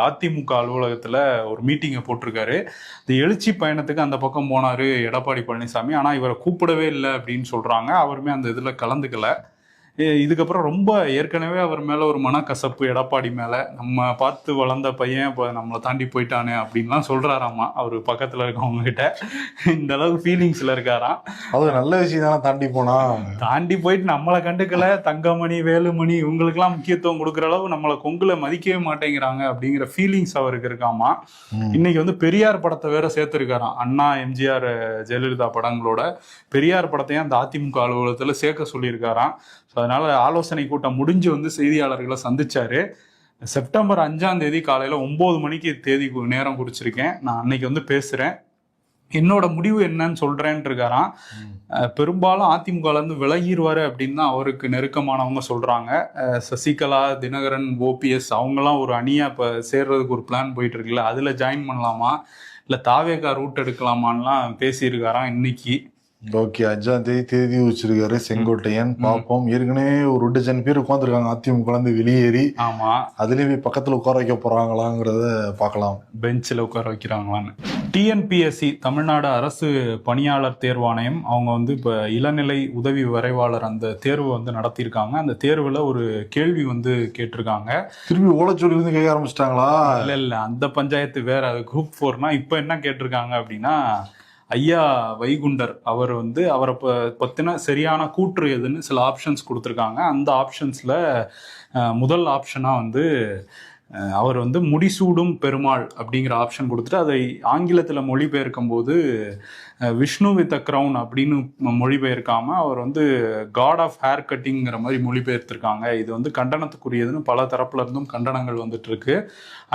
அதிமுக அலுவலகத்துல ஒரு மீட்டிங்கை போட்டிருக்காரு. இந்த எழுச்சி பயணத்துக்கு அந்த பக்கம் போனாரு எடப்பாடி பழனிசாமி. ஆனா இவரை கூப்பிடவே இல்லை அப்படின்னு சொல்றாங்க. அவருமே அந்த இதுல கலந்துக்கல. இதுக்கப்புறம் ரொம்ப ஏற்கனவே அவர் மேல ஒரு மனக்கசப்பு எடப்பாடி மேல. நம்ம பார்த்து வளர்ந்த பையன் இப்போ நம்மளை தாண்டி போயிட்டானே அப்படின்லாம் சொல்றாராமா அவரு பக்கத்துல இருக்கவங்க கிட்ட. இந்த அளவுக்கு ஃபீலிங்ஸ்ல இருக்காராம். அது நல்ல விஷயம் தானே. தாண்டி போயிட்டு நம்மளை கண்டுக்கல, தங்கமணி வேலுமணி இவங்களுக்கெல்லாம் முக்கியத்துவம் கொடுக்குற அளவு நம்மளை கொங்குல மதிக்கவே மாட்டேங்கிறாங்க அப்படிங்கிற ஃபீலிங்ஸ் அவருக்கு இருக்காமா. இன்னைக்கு வந்து பெரியார் படத்தை வேற சேர்த்திருக்காராம். அண்ணா, எம்ஜிஆர், ஜெயலலிதா படங்களோட பெரியார் படத்தையும் அந்த அதிமுக அலுவலகத்துல சேர்க்க சொல்லியிருக்காராம். அதனால ஆலோசனை கூட்டம் முடிஞ்சு வந்து செய்தியாளர்களை சந்திச்சாரு. செப்டம்பர் 5ஆம் தேதி காலையில 9 மணிக்கு தேதி நேரம் குறிச்சிருக்கேன். நான் அன்னைக்கு வந்து பேசுறேன், என்னோட முடிவு என்னன்னு சொல்றேன்னு இருக்காராம். பெரும்பாலும் அதிமுகல இருந்து விலகிடுவாரு அப்படின்னு தான் அவருக்கு நெருக்கமானவங்க சொல்றாங்க. சசிகலா, தினகரன், ஓபிஎஸ் அவங்கெல்லாம் ஒரு அணியா இப்ப சேர்றதுக்கு ஒரு பிளான் போயிட்டு இருக்குல்ல, அதுல ஜாயின் பண்ணலாமா இல்ல தாவேகா ரூட் எடுக்கலாமான்லாம் பேசியிருக்காராம் இன்னைக்கு. ஓகே, 5ஆம் தேதி வச்சிருக்காரு செங்கோட்டையன். பார்ப்போம். ஏற்கனவே ஒரு 2 பேர் உட்காந்துருக்காங்க அதிமுக வெளியேறி. ஆமா, அதுலயும் போய் பக்கத்துல உட்கார வைக்க போறாங்களாங்கிறத பார்க்கலாம். பெஞ்சில் உட்கார வைக்கிறாங்களான்னு. டிஎன்பிஎஸ்சி தமிழ்நாடு அரசு பணியாளர் தேர்வாணையம் அவங்க வந்து இப்போ இளநிலை உதவி விரைவாளர் அந்த தேர்வு வந்து நடத்தியிருக்காங்க. அந்த தேர்வுல ஒரு கேள்வி வந்து கேட்டிருக்காங்க. திரும்பி ஓலைச்சொல்லி வந்து கேட்க ஆரம்பிச்சிட்டாங்களா? இல்ல அந்த பஞ்சாயத்து வேற. அது குரூப் 4னா இப்போ என்ன கேட்டிருக்காங்க அப்படின்னா, ஐயா வைகுண்டர் அவர் வந்து அவரை பத்தின சரியான கூற்று எதுன்னு சில ஆப்ஷன்ஸ் கொடுத்துருக்காங்க. அந்த ஆப்ஷன்ஸ்ல முதல் ஆப்ஷனா வந்து அவர் வந்து முடிசூடும் பெருமாள் அப்படிங்கிற ஆப்ஷன் கொடுத்துட்டு அதை ஆங்கிலத்தில் மொழிபெயர்க்கும் போது விஷ்ணு வித் அ கிரவுன் அப்படின்னு மொழிபெயர்க்காம அவர் வந்து காட் ஆஃப் ஹேர் கட்டிங்கிற மாதிரி மொழிபெயர்த்திருக்காங்க. இது வந்து கண்டனத்துக்குரியதுன்னு பல தரப்புல இருந்தும் கண்டனங்கள் வந்துட்டு இருக்கு.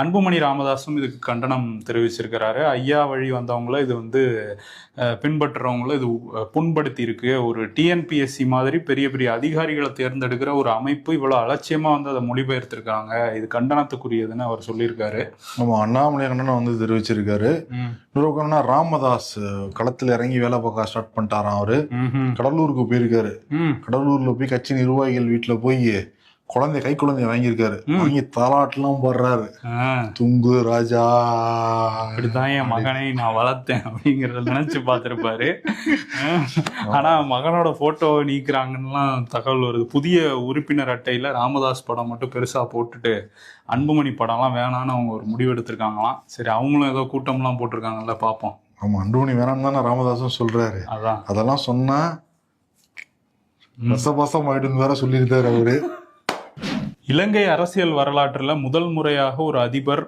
அன்புமணி ராமதாஸும் இதுக்கு கண்டனம் தெரிவிச்சிருக்கிறாரு. ஐயா வழி வந்தவங்கள இது வந்து பின்பற்றுறவங்கள இது புண்படுத்தி இருக்கு. ஒரு டிஎன்பிஎஸ்சி மாதிரி பெரிய பெரிய அதிகாரிகளை தேர்ந்தெடுக்கிற ஒரு அமைப்பு இவ்வளவு அலட்சியமா வந்து அதை மொழிபெயர்த்திருக்காங்க, இது கண்டனத்துக்குரியதுன்னு அவர் சொல்லியிருக்காரு. ஆமா, அண்ணாமலை கண்டனம் வந்து தெரிவிச்சிருக்காரு. ராமதாஸ் களத்துல இறங்கி வேலை பார்க்க ஸ்டார்ட் பண்ணிட்டாராம். அவரு கடலூருக்கு போயிருக்காரு. கடலூர்ல போய் கட்சி நிர்வாகிகள் வீட்டுல போய் கை குழந்தைய வாங்கியிருக்காரு. வாங்கி தாலாட்டெல்லாம் போடுறாரு. துங்கு ராஜா, அப்படிதான் என் மகனை நான் வளர்த்தேன் அப்படிங்கறத நினைச்சு பார்த்திருப்பாரு. ஆனா மகனோட போட்டோ நீக்கிறாங்கன்னுலாம் தகவல் வருது. புதிய உறுப்பினர் அட்டையில ராமதாஸ் படம் மட்டும் பெருசா போட்டுட்டு அன்புமணி படம்லாம் வேணான்னு அவங்க ஒரு முடிவு எடுத்திருக்காங்களாம். சரி, அவங்களும் ஏதோ கூட்டம்லாம் போட்டிருக்காங்கல்ல, பார்ப்போம். ஆமா, அன்புமணி வேணான்னு தானே ராமதாஸும் சொல்றாரு. அதெல்லாம் சொன்னா ரசபாசம் ஆயிடுன்னு வேற சொல்லியிருக்காரு அவரு. இலங்கை அரசியல் வரலாற்றுல முதல் முறையாக ஒரு அதிபர்